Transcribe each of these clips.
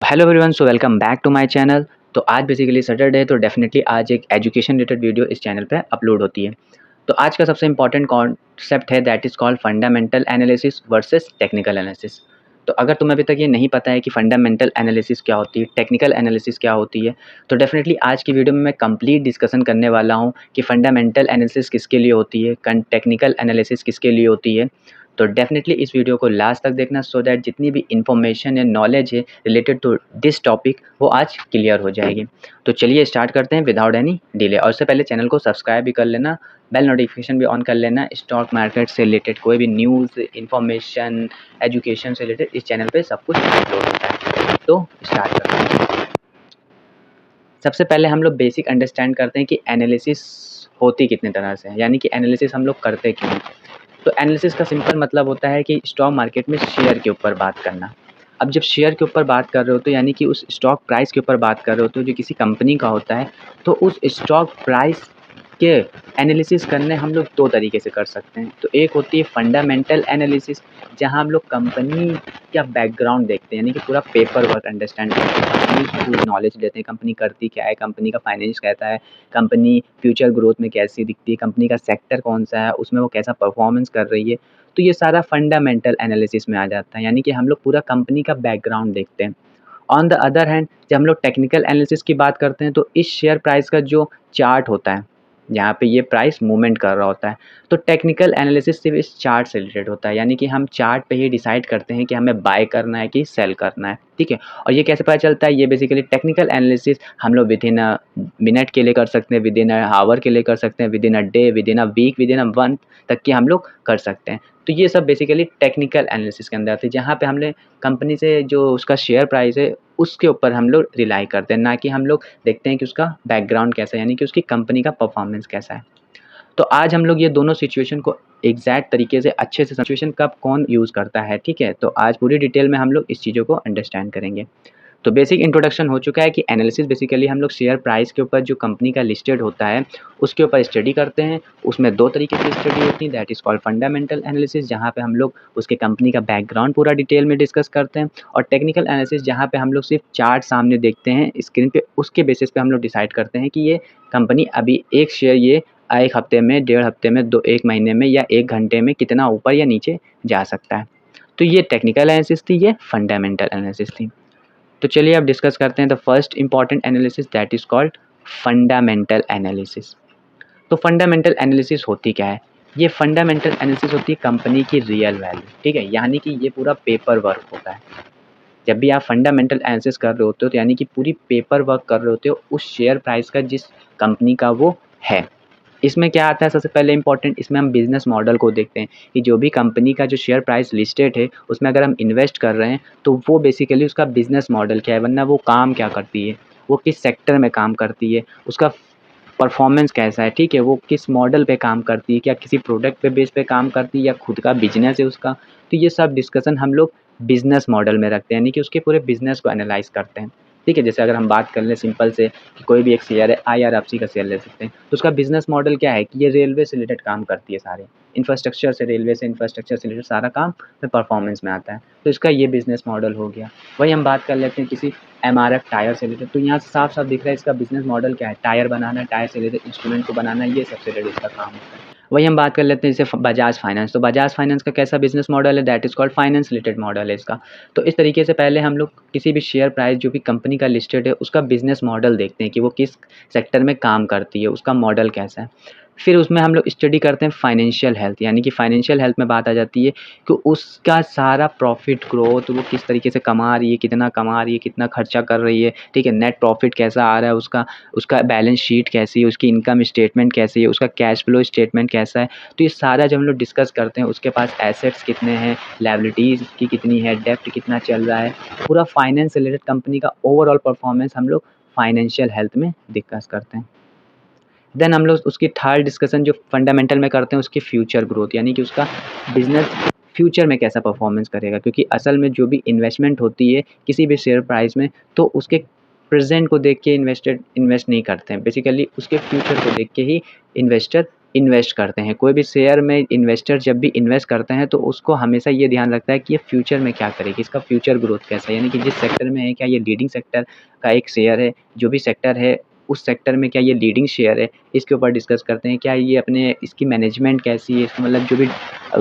Hello everyone, so welcome back to my channel. तो आज basically Saturday है, तो डेफिनेटली आज एक एजुकेशन रिलेटेड वीडियो इस चैनल पे अपलोड होती है। तो आज का सबसे इंपॉर्टेंट कॉन्सेप्ट है that is called fundamental analysis versus technical analysis. तो अगर तुम्हें अभी तक ये नहीं पता है कि फंडामेंटल एनालिसिस क्या होती है, टेक्निकल एनालिसिस क्या होती है, तो डेफिनेटली आज की वीडियो में मैं कंप्लीट डिस्कशन करने वाला हूँ कि फंडामेंटल एनालिसिस किसके लिए होती है, टेक्निकल एनालिसिस किसके लिए होती है। तो डेफिनेटली इस वीडियो को लास्ट तक देखना सो दैट जितनी भी इन्फॉर्मेशन या नॉलेज है रिलेटेड टू दिस टॉपिक वो आज क्लियर हो जाएगी। तो चलिए स्टार्ट करते हैं विदाउट एनी डिले। और उससे पहले चैनल को सब्सक्राइब भी कर लेना, बेल नोटिफिकेशन भी ऑन कर लेना। स्टॉक मार्केट से रिलेटेड कोई भी न्यूज़, इन्फॉर्मेशन, एजुकेशन से रिलेटेड इस चैनल पे सब कुछ अपलोड होता है। तो स्टार्ट करते हैं। सबसे पहले हम लोग बेसिक अंडरस्टैंड करते हैं कि एनालिसिस होती कितने तरह से है, यानी कि एनालिसिस हम लोग करते क्यों हैं। तो एनालिसिस का सिंपल मतलब होता है कि स्टॉक मार्केट में शेयर के ऊपर बात करना। अब जब शेयर के ऊपर बात कर रहे हो तो यानी कि उस स्टॉक प्राइस के ऊपर बात कर रहे हो तो जो किसी कंपनी का होता है, तो उस स्टॉक प्राइस के एनालिसिस करने हम लोग दो तरीके से कर सकते हैं। तो एक होती है फंडामेंटल एनालिसिस, जहाँ हम लोग कंपनी का बैकग्राउंड देखते हैं, यानी कि पूरा पेपर वर्क अंडरस्टैंड करते हैं, कंपनी की पूरी नॉलेज लेते हैं, कंपनी करती क्या है, कंपनी का फाइनेंस कैसा है, कंपनी फ्यूचर ग्रोथ में कैसी दिखती है, कंपनी का सेक्टर कौन सा है, उसमें वो कैसा परफॉर्मेंस कर रही है। तो ये सारा फंडामेंटल एनालिसिस में आ जाता है, यानी कि हम लोग पूरा कंपनी का बैकग्राउंड देखते हैं। ऑन द अदर हैंड जब हम लोग टेक्निकल एनालिसिस की बात करते हैं तो इस शेयर प्राइस का जो चार्ट होता है, यहाँ पे ये प्राइस मूवमेंट कर रहा होता है, तो टेक्निकल एनालिसिस सिर्फ इस चार्ट से रिलेटेड होता है, यानी कि हम चार्ट पे ही डिसाइड करते हैं कि हमें बाय करना है कि सेल करना है। ठीक है, और ये कैसे पता चलता है, ये बेसिकली टेक्निकल एनालिसिस हम लोग विद इन अ मिनट के लिए कर सकते हैं, विद इन अ आवर के लिए कर सकते हैं, within a day, within a week, within a month तक की हम लोग कर सकते हैं। तो ये सब बेसिकली टेक्निकल एनालिसिस के अंदर आती है, जहाँ पे हमने कंपनी से जो उसका शेयर प्राइस है उसके ऊपर हम लोग रिलाई करते हैं, ना कि हम लोग देखते हैं कि उसका बैकग्राउंड कैसा है, यानी कि उसकी कंपनी का परफॉर्मेंस कैसा है। तो आज हम लोग ये दोनों सिचुएशन को एग्जैक्ट तरीके से अच्छे से सिचुएशन कब कौन यूज़ करता है, ठीक है, तो आज पूरी डिटेल में हम लोग इस चीज़ों को अंडरस्टैंड करेंगे। तो बेसिक इंट्रोडक्शन हो चुका है कि एनालिसिस बेसिकली हम लोग शेयर प्राइस के ऊपर जो कंपनी का लिस्टेड होता है उसके ऊपर स्टडी करते हैं। उसमें दो तरीके की स्टडी होती है, that is called fundamental analysis, जहाँ पे हम लोग उसके कंपनी का बैकग्राउंड पूरा डिटेल में डिस्कस करते हैं, और टेक्निकल एनालिसिस जहाँ पे हम लोग सिर्फ चार्ट सामने देखते हैं स्क्रीन पे, उसके बेसिस पे हम लोग डिसाइड करते हैं कि ये कंपनी अभी एक शेयर ये 1 हफ्ते में, डेढ़ हफ्ते में, 1 महीने में या 1 घंटे में कितना ऊपर या नीचे जा सकता है। तो ये टेक्निकल एनालिसिस थी, ये फंडामेंटल एनालिसिस थी। तो चलिए अब डिस्कस करते हैं the first important analysis that is called fundamental analysis. तो फंडामेंटल एनालिसिस होती क्या है? ये फंडामेंटल एनालिसिस होती है कंपनी की रियल वैल्यू, ठीक है, यानी कि ये पूरा पेपर वर्क होता है। जब भी आप फंडामेंटल एनालिसिस कर रहे होते हो तो यानी कि पूरी पेपर वर्क कर रहे होते हो उस शेयर प्राइस का जिस कंपनी का वो है। इसमें क्या आता है, सबसे पहले इंपॉर्टेंट, इसमें हम बिज़नेस मॉडल को देखते हैं कि जो भी कंपनी का जो शेयर प्राइस लिस्टेड है उसमें अगर हम इन्वेस्ट कर रहे हैं तो वो बेसिकली उसका बिज़नेस मॉडल क्या है, वरना वो काम क्या करती है, वो किस सेक्टर में काम करती है, उसका परफॉर्मेंस कैसा है, ठीक है, वो किस मॉडल पे काम करती है, क्या किसी प्रोडक्ट पे बेस पे काम करती है या खुद का बिजनेस है उसका। तो ये सब डिस्कशन हम लोग बिजनेस मॉडल में रखते हैं, यानी कि उसके पूरे बिजनेस को एनालाइज करते हैं। ठीक है, जैसे अगर हम बात कर लें सिंपल से कि कोई भी एक शेयर है, IRFC का शेयर ले सकते हैं, तो उसका बिजनेस मॉडल क्या है कि ये रेलवे से रिलेटेड काम करती है, सारे इंफ्रास्ट्रक्चर से, रेलवे से इंफ्रास्ट्रक्चर से रिलेटेड सारा काम परफॉर्मेंस में आता है, तो इसका ये बिजनेस मॉडल हो गया। वही हम बात कर लेते हैं किसी MRF टायर से रिलेटेड, तो यहाँ से साफ साफ दिख रहा है इसका बिजनेस मॉडल क्या है, टायर बनाना, टायर से रिलेटेड इंस्ट्रूमेंट को बनाना, ये सबसे रिलेटेड इसका काम होता है। वही हम बात कर लेते हैं जैसे बजाज फाइनेंस, तो बजाज फाइनेंस का कैसा बिजनेस मॉडल है, that is called finance related model है इसका। तो इस तरीके से पहले हम लोग किसी भी शेयर प्राइस जो भी कंपनी का लिस्टेड है उसका बिजनेस मॉडल देखते हैं कि वो किस सेक्टर में काम करती है, उसका मॉडल कैसा है। फिर उसमें हम लोग स्टडी करते हैं फाइनेंशियल हेल्थ, यानी कि फाइनेंशियल हेल्थ में बात आ जाती है कि उसका सारा प्रॉफिट ग्रोथ वो किस तरीके से कमा रही है, कितना कमा रही है, कितना खर्चा कर रही है, ठीक है, नेट प्रॉफिट कैसा आ रहा है उसका, उसका बैलेंस शीट कैसी है, उसकी इनकम स्टेटमेंट कैसी है, उसका कैश फ्लो स्टेटमेंट कैसा है। तो ये सारा जब हम लोग डिस्कस करते हैं, उसके पास एसेट्स कितने हैं, लायबिलिटीज़ की कितनी है, डेप्ट कितना चल रहा है, पूरा फाइनेंस से रिलेटेड कंपनी का ओवरऑल परफॉर्मेंस हम लोग फाइनेंशियल हेल्थ में डिस्कस करते हैं। देन हम लोग उसकी थर्ड डिस्कशन जो फंडामेंटल में करते हैं उसकी फ्यूचर ग्रोथ, यानी कि उसका बिजनेस फ्यूचर में कैसा परफॉर्मेंस करेगा, क्योंकि असल में जो भी इन्वेस्टमेंट होती है किसी भी शेयर प्राइस में, तो उसके प्रेजेंट को देख के इन्वेस्ट नहीं करते हैं, बेसिकली उसके फ्यूचर को देख के ही इन्वेस्टर इन्वेस्ट करते हैं। कोई भी शेयर में इन्वेस्टर जब भी इन्वेस्ट करते हैं तो उसको हमेशा ये ध्यान रखता है कि ये फ्यूचर में क्या करेगी, इसका फ्यूचर ग्रोथ कैसा है, यानी कि जिस सेक्टर में है क्या ये लीडिंग सेक्टर का एक शेयर है, जो भी सेक्टर है उस सेक्टर में क्या ये लीडिंग शेयर है, इसके ऊपर डिस्कस करते हैं। क्या ये अपने इसकी मैनेजमेंट कैसी है, इसका मतलब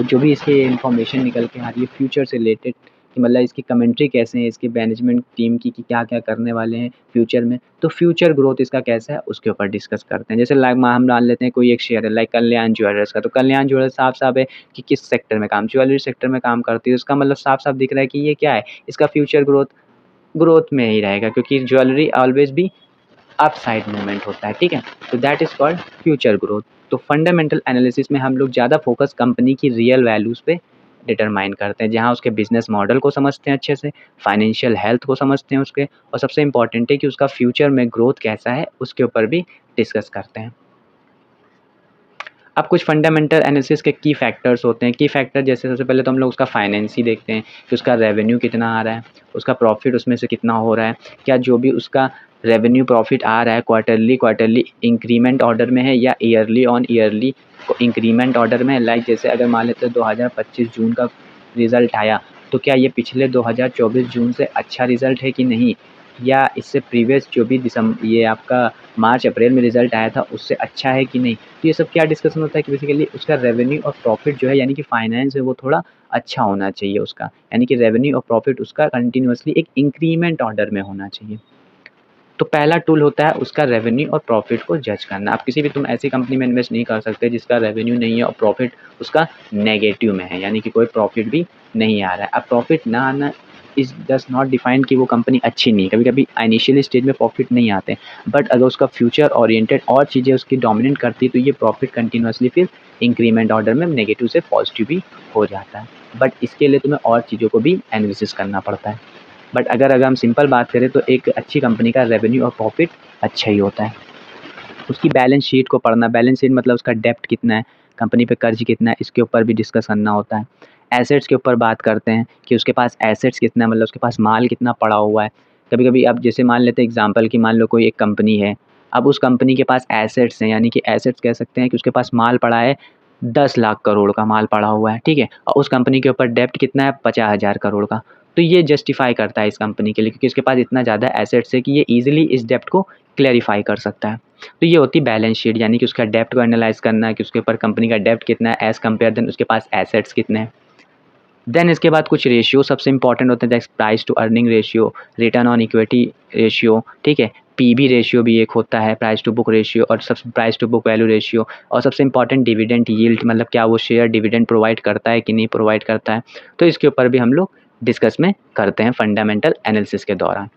जो भी इसकी इन्फॉर्मेशन निकल के आ रही है फ्यूचर से रिलेटेड, कि मतलब इसकी कमेंट्री कैसे है, इसकी मैनेजमेंट टीम की कि क्या-क्या करने वाले हैं फ्यूचर में, तो फ्यूचर ग्रोथ इसका कैसा है उसके ऊपर डिस्कस करते हैं। जैसे लाइक हम मान लेते हैं कोई एक शेयर है लाइक कल्याण ज्वेलर्स का, तो कल्याण ज्वेलर्स साफ-साफ है कि किस सेक्टर में काम, ज्वेलरी सेक्टर में काम करती है, उसका मतलब साफ-साफ दिख रहा है कि ये क्या है, इसका फ्यूचर ग्रोथ ग्रोथ में ही रहेगा, क्योंकि ज्वेलरी ऑलवेज़ भी अपसाइड मूवमेंट होता है, ठीक है? तो that is called future growth. तो फंडामेंटल एनालिसिस में हम लोग ज़्यादा फोकस कंपनी की रियल वैल्यूज़ पे डिटरमाइन करते हैं, जहाँ उसके बिज़नेस मॉडल को समझते हैं अच्छे से, फाइनेंशियल हेल्थ को समझते हैं उसके, और सबसे इम्पोर्टेंट है कि उसका फ्यूचर में ग्रोथ कैसा है, उसके ऊपर भी डिस्कस करते हैं। अब कुछ फंडामेंटल एनालिसिस के की फैक्टर्स होते हैं। की फैक्टर जैसे सबसे पहले तो हम लोग उसका फाइनेंस ही देखते हैं कि उसका रेवेन्यू कितना आ रहा है, उसका प्रॉफिट उसमें से कितना हो रहा है, क्या जो भी उसका रेवेन्यू प्रॉफिट आ रहा है क्वार्टरली इंक्रीमेंट ऑर्डर में है या yearly on yearly increment order में है। लाइक जैसे अगर मान लेते हैं 2025 जून का रिज़ल्ट आया, तो क्या ये पिछले 2024 जून से अच्छा रिज़ल्ट है कि नहीं, या इससे प्रीवियस जो भी ये आपका मार्च अप्रैल में रिज़ल्ट आया था उससे अच्छा है कि नहीं। तो ये सब क्या डिस्कशन होता है कि बेसिकली उसका रेवेन्यू और प्रॉफिट जो है, यानी कि फाइनेंस है, वो थोड़ा अच्छा होना चाहिए उसका, यानी कि रेवेन्यू और प्रॉफिट उसका कंटिन्यूअसली एक इंक्रीमेंट ऑर्डर में होना चाहिए। तो पहला टूल होता है उसका रेवेन्यू और प्रॉफिट को जज करना। आप किसी भी तुम ऐसी कंपनी में इन्वेस्ट नहीं कर सकते जिसका रेवेन्यू नहीं है और प्रॉफिट उसका नेगेटिव में है, यानी कि कोई प्रॉफिट भी नहीं आ रहा है। अब प्रॉफिट ना आना इज डज नॉट डिफाइन कि वो कंपनी अच्छी नहीं है। कभी कभी इनिशियल स्टेज में प्रॉफिट नहीं आते, बट अगर उसका फ्यूचर ओरिएंटेड और चीज़ें उसकी डोमिनेट करती तो ये प्रॉफिट कंटिन्यूसली फिर इंक्रीमेंट ऑर्डर में नेगेटिव से पॉजिटिव भी हो जाता है। बट इसके लिए तुम्हें और चीज़ों को भी एनालिसिस करना पड़ता है। बट अगर हम सिंपल बात करें तो एक अच्छी कंपनी का रेवेन्यू और प्रॉफिट अच्छा ही होता है। उसकी बैलेंस शीट को पढ़ना, बैलेंस शीट मतलब उसका डेप्ट कितना है, कंपनी पे कर्ज कितना है, इसके ऊपर भी डिस्कस करना होता है। एसेट्स के ऊपर बात करते हैं कि उसके पास एसेट्स कितना है, मतलब उसके पास माल कितना पड़ा हुआ है। कभी-कभी अब जैसे मान लेते हैं एग्ज़ाम्पल कि मान लो कोई एक कंपनी है, अब उस कंपनी के पास एसेट्स हैं, यानी कि एसेट्स कह सकते हैं कि उसके पास माल पड़ा है 10 लाख करोड़ का माल पड़ा हुआ है, ठीक है? और उस कंपनी के ऊपर डेब्ट कितना है 50,000 करोड़ का। तो ये जस्टिफ़ाई करता है इस कंपनी के लिए, क्योंकि उसके पास इतना ज़्यादा एसेट्स है कि ये ईज़िली इस डेब्ट को क्लैरिफ़ाई कर सकता है। तो ये होती है बैलेंस शीट, यानी कि उसका डेब्ट को एनालाइज़ करना है कि उसके ऊपर कंपनी का डेब्ट कितना है एज़ कंपेयर देन उसके पास एसेट्स कितने हैं। देन इसके बाद कुछ रेशियो सबसे इंपॉर्टेंट होते हैं, जैसे price to earning ratio, return on equity ratio, ठीक है? पीबी रेशियो भी एक होता है, प्राइस टू बुक रेशियो, और सबसे price to book value ratio, और सबसे इंपॉर्टेंट डिविडेंड यील्ड, मतलब क्या वो शेयर डिविडेंड प्रोवाइड करता है कि नहीं प्रोवाइड करता है। तो इसके ऊपर भी हम लोग डिस्कस में करते हैं फंडामेंटल एनालिसिस के दौरान।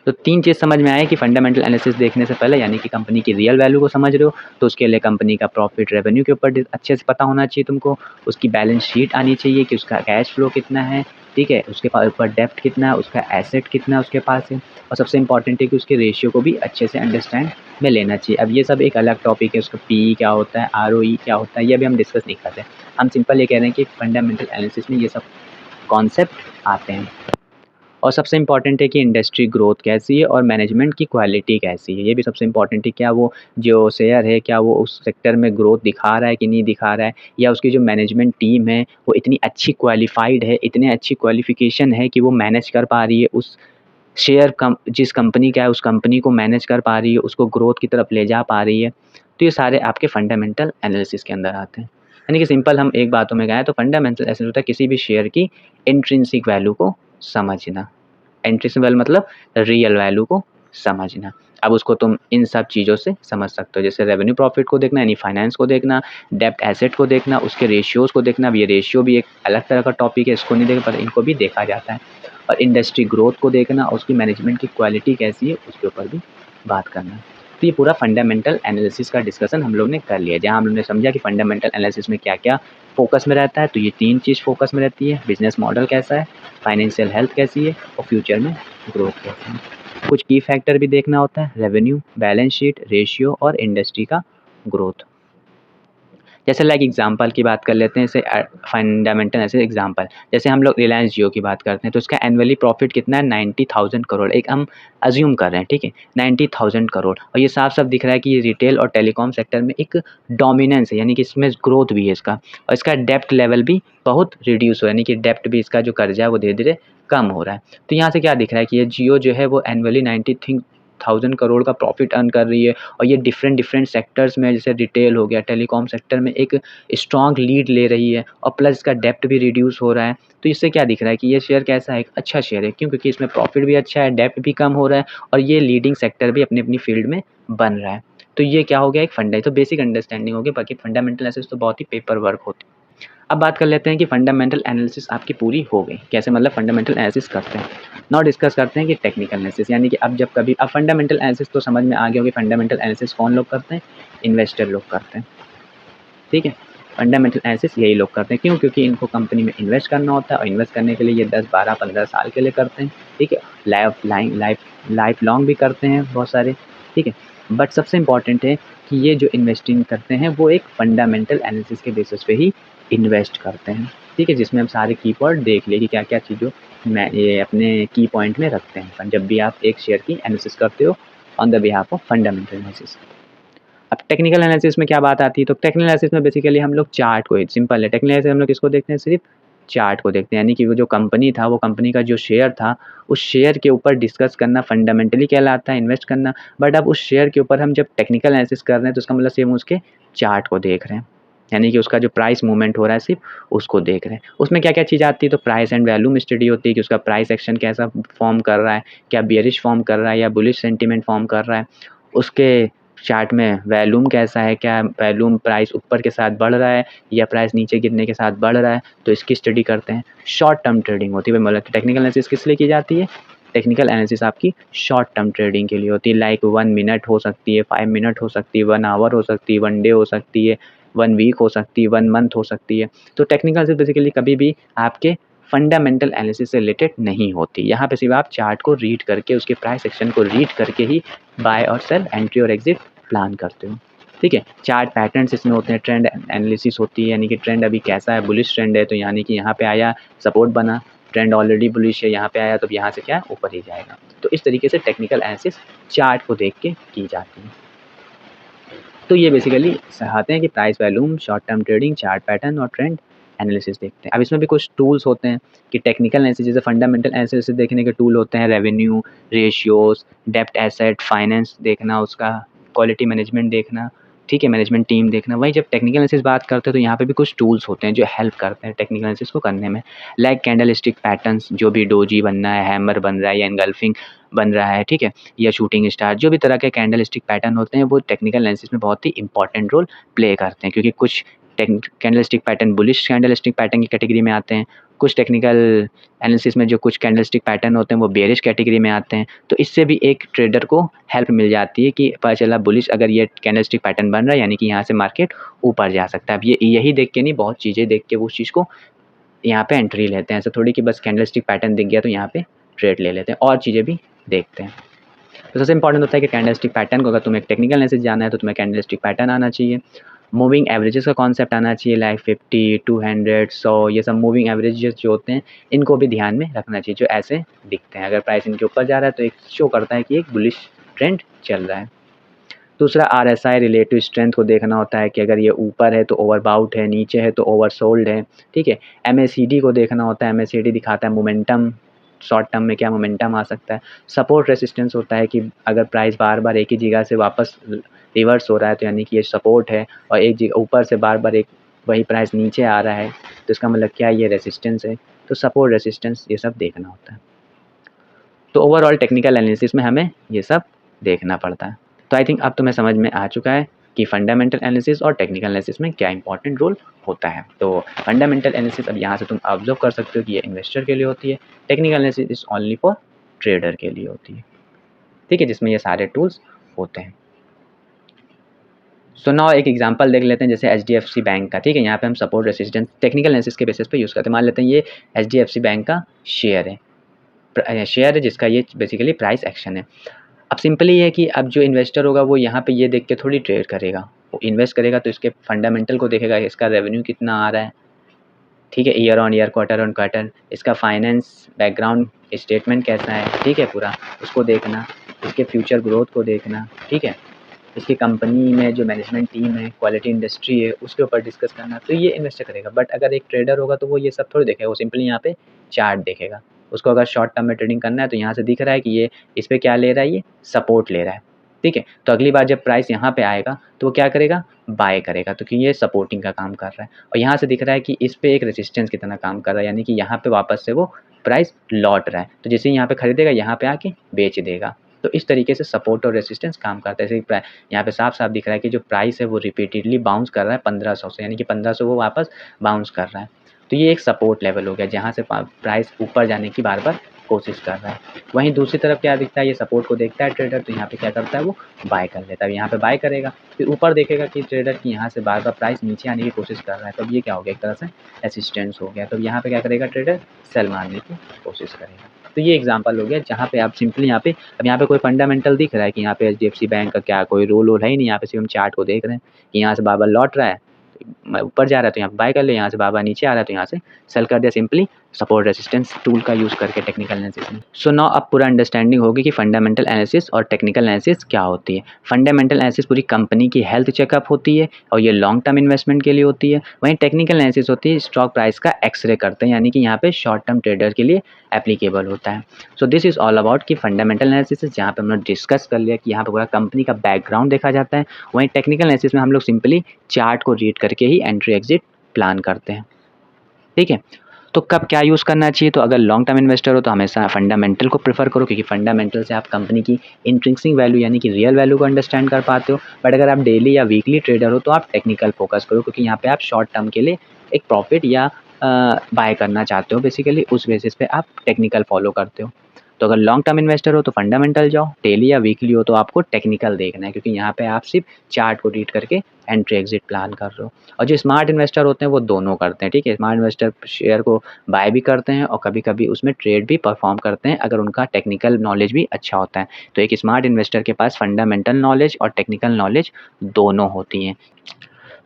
तो 3 चीज़ समझ में आए कि फंडामेंटल एनालिसिस देखने से पहले, यानी कि कंपनी की रियल वैल्यू को समझ रहे हो, तो उसके लिए कंपनी का प्रॉफिट रेवेन्यू के ऊपर अच्छे से पता होना चाहिए तुमको। उसकी बैलेंस शीट आनी चाहिए कि उसका कैश फ्लो कितना है, ठीक है? उसके पास ऊपर डेब्ट कितना है, उसका एसेट कितना है उसके पास है, और सबसे इंपॉर्टेंट है कि उसके रेशियो को भी अच्छे से अंडरस्टैंड में लेना चाहिए। अब ये सब एक अलग टॉपिक है, उसका पीई क्या होता है, आरओई क्या होता है, ये अभी हम डिस्कस नहीं करते। हम सिंपल ये कह रहे हैं कि फंडामेंटल एनालिसिस में ये सब कॉन्सेप्ट आते हैं। और सबसे इम्पॉर्टेंट है कि इंडस्ट्री ग्रोथ कैसी है और मैनेजमेंट की क्वालिटी कैसी है, ये भी सबसे इम्पॉर्टेंट है। क्या वो जो शेयर है क्या वो उस सेक्टर में ग्रोथ दिखा रहा है कि नहीं दिखा रहा है, या उसकी जो मैनेजमेंट टीम है वो इतनी अच्छी क्वालिफाइड है, इतने अच्छी क्वालिफिकेशन है कि वो मैनेज कर पा रही है उस जिस कंपनी का है उस कंपनी को मैनेज कर पा रही है, उसको ग्रोथ की तरफ ले जा पा रही है। तो ये सारे आपके फंडामेंटल एनालिसिस के अंदर आते हैं। यानी कि सिंपल हम एक बातों में कहें तो फंडामेंटल एनालिसिस होता है किसी भी शेयर की इंट्रिंसिक वैल्यू को समझना। इंट्रिंसिक वैल्यू मतलब रियल वैल्यू को समझना। अब उसको तुम इन सब चीज़ों से समझ सकते हो, जैसे रेवेन्यू प्रॉफिट को देखना, यानी फाइनेंस को देखना, डेब्ट एसेट को देखना, उसके रेशियोज़ को देखना। अब ये रेशियो भी एक अलग तरह का टॉपिक है, इसको नहीं देखा पर इनको भी देखा जाता है। और इंडस्ट्री ग्रोथ को देखना, उसकी मैनेजमेंट की क्वालिटी कैसी है उसके ऊपर भी बात करना। तो ये पूरा फंडामेंटल एनालिसिस का डिस्कशन हम लोग ने कर लिया, जहाँ हम लोग ने समझा कि फंडामेंटल एनालिसिस में क्या-क्या फोकस में रहता है। तो ये 3 चीज़ फोकस में रहती है, बिज़नेस मॉडल कैसा है, फाइनेंशियल हेल्थ कैसी है और फ्यूचर में ग्रोथ कैसी है। कुछ की फैक्टर भी देखना होता है, रेवेन्यू, बैलेंस शीट, रेशियो और इंडस्ट्री का ग्रोथ। जैसे लाइक एग्जांपल की बात कर लेते हैं, जैसे फंडामेंटल ऐसे एग्जांपल, जैसे हम लोग रिलायंस जियो की बात करते हैं तो इसका एनुअली प्रॉफिट कितना है 90,000 करोड़, एक हम अज्यूम कर रहे हैं, ठीक है 90,000 करोड़। और ये साफ साफ दिख रहा है कि ये रिटेल और टेलीकॉम सेक्टर में एक डोमिनेंस है, यानी कि इसमें ग्रोथ भी है इसका, और इसका डेप्ट लेवल भी बहुत रिड्यूस हो रहा है, यानी कि डेप्ट भी इसका जो कर्जा है वो धीरे धीरे कम हो रहा है। तो यहाँ से क्या दिख रहा है कि ये जियो जो है वो एनुअली 90,000 करोड़ का प्रॉफिट अर्न कर रही है, और ये डिफरेंट डिफरेंट सेक्टर्स में, जैसे रिटेल हो गया, टेलीकॉम सेक्टर में एक स्ट्रॉन्ग लीड ले रही है, और प्लस इसका डेप्ट भी रिड्यूस हो रहा है। तो इससे क्या दिख रहा है कि ये शेयर कैसा है, एक अच्छा शेयर है, क्यों? क्योंकि इसमें प्रॉफिट भी अच्छा है, डेप्ट भी कम हो रहा है, और ये लीडिंग सेक्टर भी अपनी अपनी फील्ड में बन रहा है। तो ये क्या हो गया, एक फंडा है। तो बेसिक अंडरस्टैंडिंग हो गई, बाकी फंडामेंटल एनालिसिस तो बहुत ही पेपर वर्क होती है। अब बात कर लेते हैं कि फंडामेंटल एनालिसिस आपकी पूरी हो गई, कैसे मतलब फंडामेंटल एनालिसिस करते हैं। नाउ डिस्कस करते हैं कि टेक्निकल एनालिसिस, यानी कि अब जब कभी अब फंडामेंटल एनालिसिस तो समझ में आ गया होगा, फंडामेंटल एनालिसिस कौन लोग करते हैं, इन्वेस्टर लोग करते हैं, ठीक है। फंडामेंटल एनालिसिस यही लोग करते हैं, क्यों? क्योंकि इनको कंपनी में इन्वेस्ट करना होता है, और इन्वेस्ट करने के लिए ये 10, 12, 15 साल के लिए करते हैं, ठीक है। लाइफ लॉन्ग भी करते हैं बहुत सारे, ठीक है। बट सबसे इम्पॉर्टेंट है कि ये जो इन्वेस्टिंग करते हैं वो एक फंडामेंटल एनालिसिस के बेसिस पे ही इन्वेस्ट करते हैं, ठीक है। जिसमें हम सारे की पॉइंट देख लिए कि क्या क्या चीज़ों में ये अपने की पॉइंट में रखते हैं जब भी आप एक शेयर की एनालिसिस करते हो on the behalf of fundamental analysis. अब टेक्निकल एनालिसिस में क्या बात आती है, तो टेक्निकल एनालिसिस में बेसिकली हम लोग चार्ट को, सिंपल है, टेक्निकल एनालिसिस हम लोग किसको देखते हैं, सिर्फ चार्ट को देखते हैं, यानी कि वो जो कंपनी था, वो कंपनी का जो शेयर था, उस शेयर के ऊपर डिस्कस करना फंडामेंटली कहलाता है, इन्वेस्ट करना। बट अब उस शेयर के ऊपर हम जब टेक्निकल एनालिसिस कर रहे हैं तो उसका मतलब सिर्फ उसके चार्ट को देख रहे हैं, यानी कि उसका जो प्राइस मूवमेंट हो रहा है सिर्फ उसको देख रहे हैं। उसमें क्या क्या चीज़ आती है, तो प्राइस एंड वैल्यूम स्टडी होती है कि उसका प्राइस एक्शन कैसा फॉर्म कर रहा है, क्या बियरिश फॉर्म कर रहा है या बुलिश सेंटीमेंट फॉर्म कर रहा है, उसके चार्ट में वैल्यूम कैसा है, क्या वैल्यूम प्राइस ऊपर के साथ बढ़ रहा है या प्राइस नीचे गिरने के साथ बढ़ रहा है, तो इसकी स्टडी करते हैं। शॉर्ट टर्म ट्रेडिंग होती है, मतलब टेक्निकल एनालिसिस किस लिए की जाती है, टेक्निकल एनालिसिस आपकी शॉर्ट टर्म ट्रेडिंग के लिए होती है, लाइक 1 मिनट हो सकती है, 5 मिनट हो सकती है, 1 आवर हो सकती है, 1 डे हो सकती है, 1 वीक हो सकती है, 1 मंथ हो सकती है। तो टेक्निकल एनालिसिस बेसिकली कभी भी आपके फंडामेंटल एनालिसिस से रिलेटेड नहीं होती। यहाँ पे सिर्फ आप चार्ट को रीड करके, उसके प्राइस एक्शन को रीड करके ही बाय और सेल, एंट्री और एग्जिट प्लान करते हो, ठीक है। चार्ट पैटर्न्स इसमें होते हैं, ट्रेंड एनालिसिस होती है, यानी कि ट्रेंड अभी कैसा है, बुलिश ट्रेंड है तो यानी कि यहाँ पे आया सपोर्ट बना, ट्रेंड ऑलरेडी बुलिश है, यहाँ पे आया तो यहाँ से क्या ऊपर ही जाएगा। तो इस तरीके से टेक्निकल एनालिसिस चार्ट को देख के की जाती है। तो ये बेसिकली सिखाते हैं कि price volume, short term trading, chart pattern और ट्रेंड एनालिसिस देखते हैं। अब इसमें भी कुछ टूल्स होते हैं कि टेक्निकल एनालिसिस, जैसे फंडामेंटल एनालिसिस देखने के टूल होते हैं, रेवेन्यू, रेशियोज, डेप्ट एसेट, फाइनेंस देखना, उसका क्वालिटी मैनेजमेंट देखना, ठीक है, मैनेजमेंट टीम देखना। वहीं जब टेक्निकल एनालिसिस बात करते हैं तो यहाँ पे भी कुछ टूल्स होते हैं जो हेल्प करते हैं टेक्निकल एनालिसिस को करने में, लाइक कैंडलस्टिक पैटर्न्स, जो भी डोजी बनना है, हैमर बन रहा है या एनगल्फिंग बन रहा है, ठीक है, या शूटिंग स्टार, जो भी तरह के कैंडलस्टिक पैटर्न होते हैं वो टेक्निकल एनालिसिस में बहुत ही इंपॉर्टेंट रोल प्ले करते हैं, क्योंकि कुछ candlestick pattern bullish candlestick pattern की कैटेगरी में आते हैं, कुछ टेक्निकल एनालिसिस में जो कुछ कैंडलस्टिक पैटर्न होते हैं वो बेयरिश कैटेगरी में आते हैं। तो इससे भी एक ट्रेडर को हेल्प मिल जाती है कि पता चला बुलिश अगर ये कैंडलस्टिक पैटर्न बन रहा है, यानी कि यहाँ से मार्केट ऊपर जा सकता है। अब ये यही देख के नहीं, बहुत चीज़ें देख के वो उस चीज़ को यहाँ पे एंट्री लेते हैं, ऐसा थोड़ी कि बस कैंडलस्टिक पैटर्न दिख गया तो यहाँ पे ट्रेड ले लेते हैं, और चीज़ें भी देखते हैं। तो सबसे इंपॉर्टेंट होता है कि कैंडलस्टिक पैटर्न को, अगर तुम्हें टेक्निकल एनालिसिस जाना है तो तुम्हें कैंडलस्टिक पैटर्न आना चाहिए, मूविंग एवरेजेस का कॉन्सेप्ट आना चाहिए, लाइक 50, 200, 100, ये सब मूविंग एवरेजेस जो होते हैं इनको भी ध्यान में रखना चाहिए, जो ऐसे दिखते हैं। अगर प्राइस इनके ऊपर जा रहा है तो एक शो करता है कि एक बुलिश ट्रेंड चल रहा है। दूसरा RSI, रिलेटिव स्ट्रेंथ को देखना होता है कि अगर ये ऊपर है तो ओवरबाउट है, नीचे है तो ओवरसोल्ड है, ठीक है। MACD को देखना होता है, MACD दिखाता है मोमेंटम, शॉर्ट टर्म में क्या मोमेंटम आ सकता है। सपोर्ट रेसिस्टेंस होता है कि अगर प्राइस बार बार एक ही जगह से वापस रिवर्स हो रहा है तो यानी कि ये सपोर्ट है, और एक जगह ऊपर से बार बार एक वही प्राइस नीचे आ रहा है तो इसका मतलब क्या, ये रेसिस्टेंस है। तो सपोर्ट रेसिस्टेंस ये सब देखना होता है। तो ओवरऑल टेक्निकल एनालिसिस में हमें ये सब देखना पड़ता है। तो आई थिंक अब तुम्हें समझ में आ चुका है कि फंडामेंटल एनालिसिस और टेक्निकल एनालिसिस में क्या इंपॉर्टेंट रोल होता है। तो फंडामेंटल एनालिसिस अब यहाँ से तुम ऑब्जर्व कर सकते हो कि ये इन्वेस्टर के लिए होती है, technical analysis is only for trader के लिए होती है, ठीक है, जिसमें ये सारे टूल्स होते हैं। सो नाउ एक एग्जांपल देख लेते हैं, जैसे HDFC बैंक का, ठीक है। यहाँ पे हम सपोर्ट रेसिस्टेंस टेक्निकल एनालिसिस के बेसिस पे यूज़ करते हैं। मान लेते हैं ये HDFC बैंक का शेयर है जिसका ये बेसिकली प्राइस एक्शन है। अब सिंपली ये है कि अब जो इन्वेस्टर होगा वो यहाँ पे ये देख के थोड़ी ट्रेड करेगा, वो इन्वेस्ट करेगा तो इसके फंडामेंटल को देखेगा, इसका रेवेन्यू कितना आ रहा है, ठीक है, year on year, quarter on quarter, इसका फाइनेंस बैकग्राउंड स्टेटमेंट कैसा है, ठीक है, पूरा उसको देखना, इसके फ्यूचर ग्रोथ को देखना, ठीक है, इसकी कंपनी में जो मैनेजमेंट टीम है, क्वालिटी इंडस्ट्री है, उसके ऊपर डिस्कस करना, तो ये इन्वेस्टर करेगा। बट अगर एक ट्रेडर होगा तो वो ये सब थोड़ी देखेगा, वो सिंपली यहाँ पे चार्ट देखेगा। उसको अगर शॉर्ट टर्म में ट्रेडिंग करना है तो यहाँ से दिख रहा है कि ये इस पे क्या ले रहा है, ये सपोर्ट ले रहा है, ठीक है। तो अगली बार जब प्राइस यहाँ पे आएगा तो वो क्या करेगा, बाय करेगा, तो क्योंकि ये सपोर्टिंग का काम कर रहा है। और यहाँ से दिख रहा है कि इस पे एक रेजिस्टेंस की तरह काम कर रहा है, यानी कि यहाँ पे वापस से वो प्राइस लौट रहा है, तो जैसे यहाँ पे खरीदेगा यहाँ पे आके बेच देगा। तो इस तरीके से सपोर्ट और रेजिस्टेंस काम करता है। जैसे यहाँ पे साफ साफ दिख रहा है कि जो प्राइस है वो रिपीटेडली बाउंस कर रहा है 1500 से, यानी कि 1500 वो वापस बाउंस कर रहा है। तो ये एक सपोर्ट लेवल हो गया जहाँ से प्राइस ऊपर जाने की बार बार कोशिश कर रहा है। वहीं दूसरी तरफ क्या दिखता है, ये सपोर्ट को देखता है ट्रेडर, तो यहाँ पे क्या करता है, वो बाय कर लेता है। यहाँ पे बाय करेगा, फिर ऊपर देखेगा कि ट्रेडर की यहाँ से बार बार प्राइस नीचे आने की कोशिश कर रहा है, तब ये क्या हो गया, एक तरह से रेसिस्टेंस हो गया। तो यहाँ पे क्या करेगा, ट्रेडर सेल मारने की कोशिश करेगा। तो ये एग्जांपल हो गया जहाँ पे आप सिंपली यहाँ पे, अब यहाँ पे कोई फंडामेंटल दिख रहा है कि यहाँ पे एचडीएफसी बैंक का क्या कोई रोल है ही नहीं, यहाँ पे सिर्फ हम चार्ट को देख रहे हैं कि यहाँ से बार बार लौट रहा है, ऊपर जा रहा है तो यहाँ पे बाय कर ले, यहाँ से बार बार नीचे आ रहा है तो यहाँ से सेल कर दिया, सिंपली सपोर्ट रेजिस्टेंस टूल का यूज़ करके टेक्निकल एनालिसिस में। सो नाउ अब पूरा अंडरस्टैंडिंग होगी कि फंडामेंटल एनालिसिस और टेक्निकल एनालिसिस क्या होती है। फंडामेंटल एनालिसिस पूरी कंपनी की हेल्थ चेकअप होती है और ये लॉन्ग टर्म इन्वेस्टमेंट के लिए होती है। वहीं टेक्निकल एनालिसिस होती है स्टॉक प्राइस का एक्सरे करते हैं, यानी कि यहाँ पे शॉर्ट टर्म ट्रेडर के लिए एप्लीकेबल होता है। So this is all about कि फंडामेंटल एनालिसिस जहाँ पे हमने डिस्कस कर लिया कि यहाँ पे पूरा कंपनी का बैकग्राउंड देखा जाता है। वहीं टेक्निकल एनालिसिस में हम लोग सिंपली चार्ट को रीड करके ही एंट्री एग्जिट प्लान करते हैं, ठीक है। तो कब क्या यूज़ करना चाहिए, तो अगर लॉन्ग टर्म इन्वेस्टर हो तो हमेशा फंडामेंटल को प्रेफर करो, क्योंकि फंडामेंटल से आप कंपनी की इंट्रिंसिक वैल्यू यानी कि रियल वैल्यू को अंडरस्टैंड कर पाते हो। बट अगर आप डेली या वीकली ट्रेडर हो तो आप टेक्निकल फोकस करो, क्योंकि यहाँ पे आप शॉर्ट टर्म के लिए एक प्रॉफिट या बाय करना चाहते हो, बेसिकली उस बेसिस पे आप टेक्निकल फॉलो करते हो। तो अगर लॉन्ग टर्म इन्वेस्टर हो तो फंडामेंटल जाओ, डेली या वीकली हो तो आपको टेक्निकल देखना है, क्योंकि यहाँ पे आप सिर्फ चार्ट को रीड करके एंट्री एग्जिट प्लान कर रहे हो। और जो स्मार्ट इन्वेस्टर होते हैं वो दोनों करते हैं, ठीक है। स्मार्ट इन्वेस्टर शेयर को बाय भी करते हैं और कभी कभी उसमें ट्रेड भी परफॉर्म करते हैं, अगर उनका टेक्निकल नॉलेज भी अच्छा होता है। तो एक स्मार्ट इन्वेस्टर के पास फंडामेंटल नॉलेज और टेक्निकल नॉलेज दोनों होती हैं।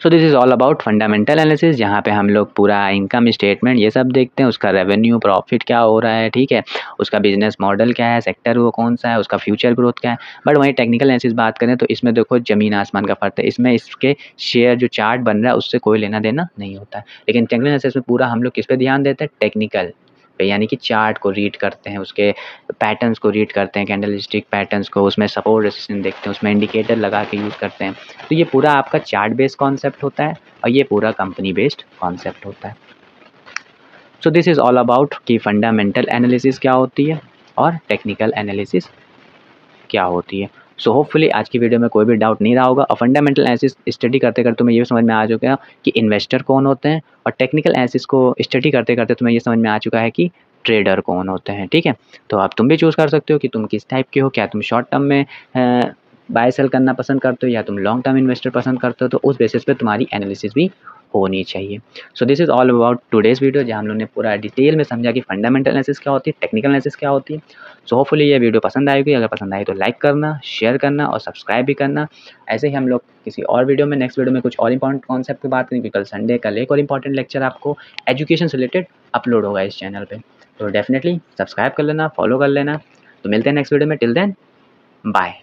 So this is all about fundamental analysis, जहाँ पे हम लोग पूरा इनकम स्टेटमेंट ये सब देखते हैं, उसका रेवेन्यू प्रॉफिट क्या हो रहा है, ठीक है, उसका बिजनेस मॉडल क्या है, सेक्टर वो कौन सा है, उसका फ्यूचर ग्रोथ क्या है। बट वहीं टेक्निकल एनालिसिस बात करें तो इसमें देखो ज़मीन आसमान का फ़र्क है, इसमें इसके शेयर जो चार्ट बन रहा है उससे कोई लेना देना नहीं होता है। लेकिन टेक्निकल एनालिसिस में पूरा हम लोग किस पे ध्यान देते हैं, टेक्निकल पे, यानी कि चार्ट को रीड करते हैं, उसके पैटर्न्स को रीड करते हैं, कैंडलस्टिक पैटर्न्स को, उसमें सपोर्ट रेजिस्टेंस देखते हैं, उसमें इंडिकेटर लगा के यूज़ करते हैं। तो ये पूरा आपका चार्ट बेस्ड कॉन्सेप्ट होता है और ये पूरा कंपनी बेस्ड कॉन्सेप्ट होता है। So this is all about कि फंडामेंटल एनालिसिस क्या होती है और टेक्निकल एनालिसिस क्या होती है। सो होपफुली आज की वीडियो में कोई भी डाउट नहीं रहा होगा, और फंडामेंटल एनालिसिस स्टडी करते करते तुम्हें ये समझ में आ चुका है कि इन्वेस्टर कौन होते हैं, और टेक्निकल एनालिसिस को स्टडी करते करते तुम्हें ये समझ में आ चुका है कि ट्रेडर कौन होते हैं, ठीक है। तो अब तुम भी चूज़ कर सकते हो कि तुम किस टाइप के हो, क्या तुम शॉर्ट टर्म में बाय सेल करना पसंद करते हो या तुम लॉन्ग टर्म इन्वेस्टर पसंद करते हो, तो उस बेसिस पे तुम्हारी एनालिसिस भी होनी चाहिए। So this is all about today's video, जहाँ हम लोगों ने पूरा डिटेल में समझा कि फंडामेंटल एनालिसिस क्या होती है, टेक्निकल एनालिसिस क्या होती है। सो होपफुली ये वीडियो पसंद आएगी, अगर पसंद आई तो लाइक करना, शेयर करना और सब्सक्राइब भी करना। ऐसे ही हम लोग किसी और वीडियो में, नेक्स्ट वीडियो में कुछ और इंपॉर्टेंट कॉन्सेप्ट की बात करेंगे। कल संडे, कल एक और इंपॉर्टेंट लेक्चर आपको एजुकेशन से रिलेटेड अपलोड होगा इस चैनल पे, तो डेफिनेटली सब्सक्राइब कर लेना, फॉलो कर लेना। तो मिलते हैं नेक्स्ट वीडियो में, टिल देन बाय।